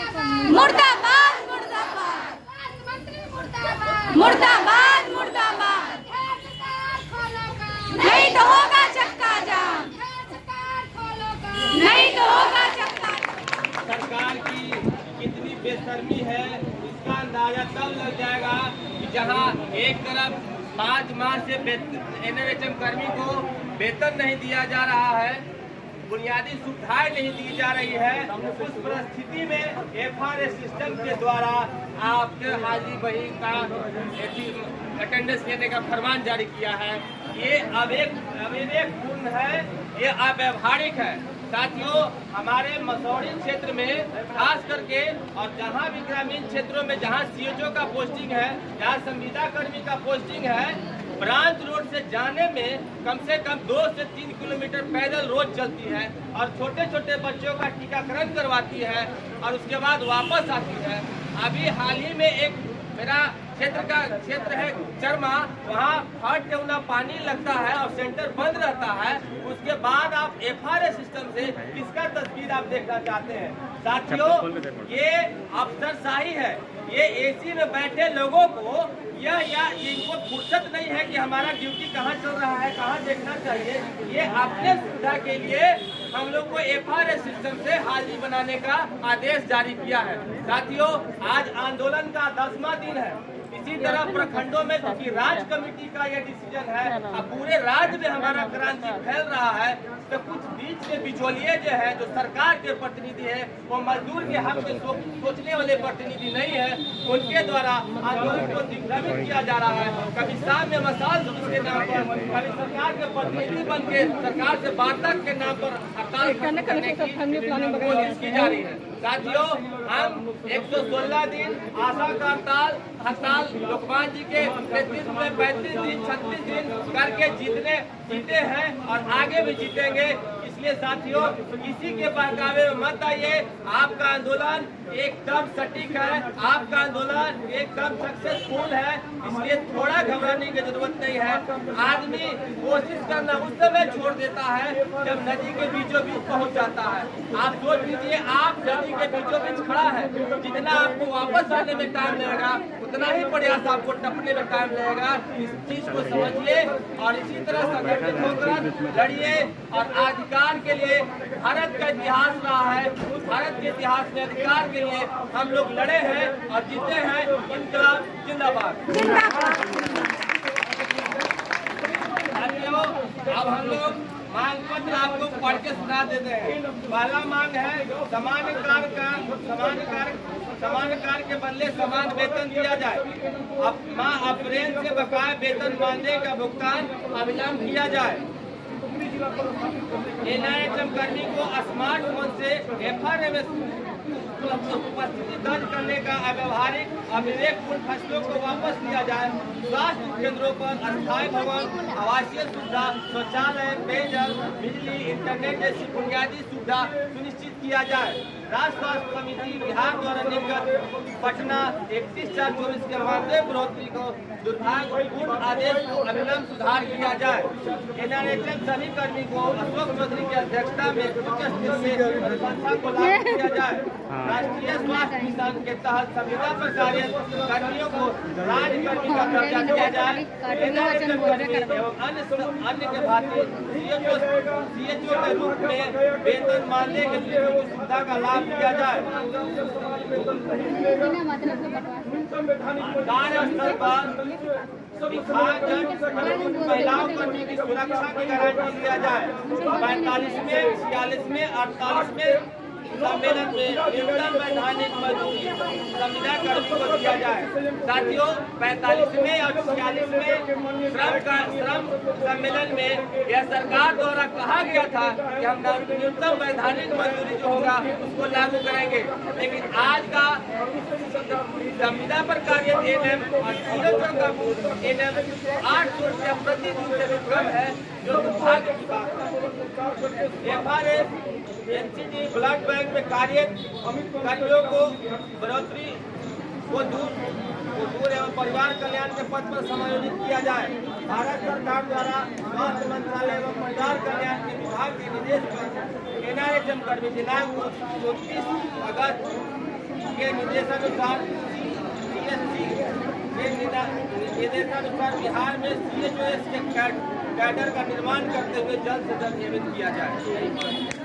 मुर्दाबाद मुर्दाबाद मुर्दाबाद मुर्दाबाद। नहीं तो होगा चक्का जाम, नहीं तो होगा चक्का। सरकार की कितनी बेशर्मी है इसका अंदाजा तब लग जाएगा कि जहां एक तरफ 5 माह से एनएचएम कर्मी को वेतन नहीं दिया जा रहा है, बुनियादी सुविधाएं नहीं दी जा रही है, उस परिस्थिति में एफआरएस सिस्टम के द्वारा आपके हाजिरी बही का अटेंडेंस लेने का फरमान जारी किया है। ये अविवेकपूर्ण है, ये अव्यवहारिक है। साथियों, हमारे मसौढ़ी क्षेत्र में खास करके और जहां भी ग्रामीण क्षेत्रों में जहां सीएचओ का पोस्टिंग है, जहां संविदा कर्मी का पोस्टिंग है, ब्रांच रोड से जाने में कम से कम 2 से 3 किलोमीटर पैदल रोज चलती है और छोटे छोटे बच्चों का टीकाकरण करवाती है और उसके बाद वापस आती है। अभी हाल ही में एक मेरा क्षेत्र है चरमा, वहाँ हर टेउना पानी लगता है और सेंटर बंद रहता है। उसके बाद आप एफआरएस सिस्टम से किसका तस्वीर आप देखना चाहते हैं? साथियों, ये अफसरशाही है। ये एसी में बैठे लोगों को इनको फुर्सत नहीं है कि हमारा ड्यूटी कहाँ चल रहा है, कहाँ देखना चाहिए। ये अपने सुविधा के लिए हम लोग को एफआरएस सिस्टम से हाजिरी बनाने का आदेश जारी किया है। साथियों, आज आंदोलन का 10वां दिन है। इसी तरह प्रखंडों में क्योंकि राज्य कमेटी का यह डिसीजन है, अब पूरे राज्य में हमारा क्रांति फैल रहा है, तो कुछ बीच के बिचौलिए जो है, जो सरकार के प्रतिनिधि है, वो मजदूर के हक में सोचने वाले प्रतिनिधि नहीं है, उनके द्वारा आंदोलन को दिग्भ्रमित किया जा रहा है। कभी सामने मसाल के नाम पर, कभी सरकार के प्रतिनिधि बन के सरकार से वार्ता के नाम पर हड़ताल करने की कोशिश की जा रही है। साथियों, हम 116 दिन आशा का हड़ताल लोकमान जी के नेतृत्व में 35 दिन 36 दिन करके जीते हैं और आगे भी जीतेंगे। इसलिए साथियों, किसी के बहकावे में मत आइए। आपका आंदोलन एकदम सटीक है, आपका आंदोलन एकदम सक्सेसफुल है, इसलिए थोड़ा घबराने की जरूरत नहीं है। आदमी कोशिश करना उस समय छोड़ देता है जब नदी के बीचों बीच पहुंच जाता है। आप सोच लीजिए, आप नदी के बीचों बीच खड़ा है, जितना आपको वापस आने में टाइम लगेगा उतना ही प्रयास आपको टपने में टाइम लगेगा। इस चीज को समझिए और इसी तरह संगठित होकर लड़िए और अधिकार के लिए भारत का इतिहास रहा है, भारत के इतिहास में अधिकार के लिए हम लोग लड़े हैं और जीते हैं। इनकलाब जिंदाबाद। अब हम लोग मांग पत्र आपको पढ़ के सुना देते हैं। पहला मांग है समान कार्य के बदले समान वेतन दिया जाए। अब माह अप्रैल से बकाया वेतन मानदेय का भुगतान अविलंब किया जाए। एनएचएम कर्मी को स्मार्टफोन से एफआरएस उपस्थिति दर्ज करने का अव्यवहारिक अविवेकपूर्ण फैसलों को वापस लिया जाए। स्वास्थ्य केंद्रों पर अस्थायी भवन, आवासीय सुविधा, शौचालय, पेयजल, बिजली, इंटरनेट जैसी बुनियादी सुविधा सुनिश्चित किया जाए। राज्य स्वास्थ्य समिति बिहार द्वारा निर्गत पटना 31/4/24 के मानदेय बढ़ोतरी को दुर्भाग्यपूर्ण आदेश को अविलंब सुधार किया जाए। एनएचएम सभी कर्मी को अशोक चौधरी की अध्यक्षता में उच्च स्तरीय अनुशंसा को लागू किया जाए। राष्ट्रीय स्वास्थ्य मिशन के तहत संविदा पर कार्यरत कर्मियों को राज्य कर्मी का दर्जा दिया जाए। एनएचएम कर्मी एवं अन्य के भांति सीएचओ के रूप में वेतन मानदेय के सुविधा का लाभ दिया जाए। कार्यस्थल पर महिलाओं कर्मी की सुरक्षा की गारंटी दिया जाए। 45वें, 46वें, 48वें सम्मेलन में न्यूनतम वैधानिक मजदूरी संविदा कर्मी को दिया जाए। साथियों, 45वें और 46वें श्रम सम्मेलन में यह सरकार द्वारा कहा गया था कि हम न्यूनतम वैधानिक मजदूरी जो होगा उसको लागू करेंगे, लेकिन आज का संविदा पर कार्यरत एनएम और सीएचओ का एनएम 800 रुपया प्रतिदिन से कम है, जो दुर्भाग्य की बात है। एफआरएस एनसीडी ब्लड बैंक में कार्यरत कर्मियों को बढ़ोतरी को दूर एवं परिवार कल्याण के पद पर समायोजित किया जाए। भारत सरकार द्वारा स्वास्थ्य मंत्रालय एवं परिवार कल्याण के विभाग के निर्देश पर एनएचएम कर्मी दिनांक 29 अगस्त के निर्देशानुसार CSC के निर्देशानुसार बिहार में CHOS के कैडर का निर्माण करते हुए जल्द से जल्द नियमित किया जाए।